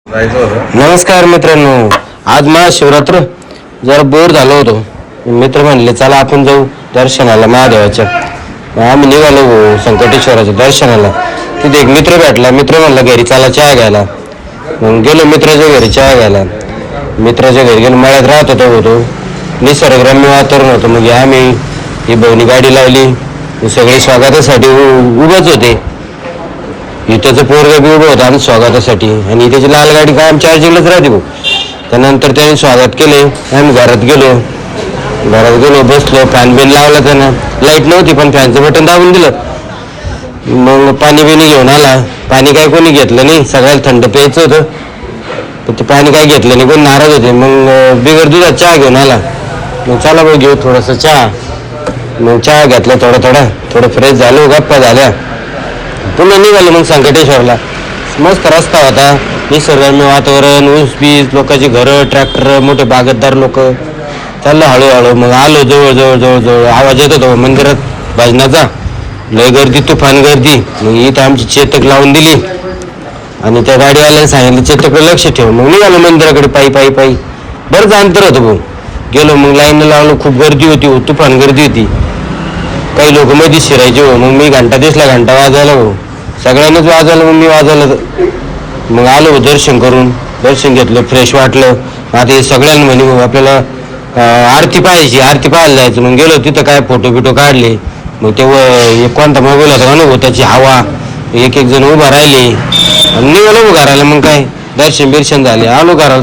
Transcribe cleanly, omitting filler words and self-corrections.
नमस्कार मित्रांनो, आज महाशिवरात्र जरा बोर झालो होतो. मित्र म्हणले चला आपण जाऊ दर्शनाला महादेवाच्या. आम्ही निघालो संकटेश्वराच्या दर्शनाला. तिथे एक मित्र भेटला. मित्र म्हणला घरी चला चहा घ्यायला. मग गेलो मित्राच्या घरी चहा घ्यायला. मित्राच्या घरी गेलो, मळ्यात राहत होतो. निसर्गरम्य वातावरण होतं. मग आम्ही ही भाऊनी गाडी लावली. सगळे स्वागतासाठी उभंच होते. त्याचं पोरग बी उभं होतं आम्ही स्वागतासाठी. आणि त्याची लाल गाडी कायम चार्जिंगलाच राहते भाऊ. त्यानंतर त्याने स्वागत केले. आम्ही घरात गेलो बसलो. फॅन बिन लावला त्यानं. लाईट नव्हती पण फॅनचं बटन दाबून दिलं. मग पाणी बिणी घेऊन आला. पाणी काय कोणी घेतलं नाही. सगळ्याला थंड प्यायचं होतं पण ते पाणी काय घेतलं नाही. कोण नाराज होते. मग बिगर दुधात चहा घेऊन आला. मग चला भाऊ घेऊ थोडंसं चहा. मग चहा घेतला थोडं फ्रेश झालो. गप्पा झाल्या. पुन्हा निघालो मग संकटेश्वरला. मस्त रस्ता होता. निसर्गरम्य वातावरण, ऊस बीज, लोकांची घरं, ट्रॅक्टर, मोठे बागतदार लोक. चाललं हळूहळू. मग आलो जवळ आवाज येत होता मंदिरात भजनाचा. लय गर्दी, तुफान गर्दी. मग इथं आमची चेतक लावून दिली आणि त्या गाडीवाल्याने सांगितलं चेतकला लक्ष ठेव. मग निघालो मंदिराकडे पायी. बरंच अंतर होतं भाऊ. गेलो मग लाईन लावलो. खूप गर्दी होती, तुफान गर्दी होती. काही लोक मध्ये शिरायचे हो. मग मी घंटा वाजवायला भाऊ. सगळ्यांनाच वाजवलं. मग मी वाजवलं. मग आलो दर्शन करून. दर्शन घेतलं, फ्रेश वाटलं. आता हे सगळ्यांना म्हणे भाऊ आपल्याला आरती पाहायची, आरती पाहायला जायचं. मग गेलो तिथं काय फोटो काढले. मग तेव्हा कोणता मोबाईल होता ना भाऊ, त्याची हवा. एक जण उभा राहिले आणि निघालो घराला. मग काय दर्शन बिर्शन झाले. आलो घराला.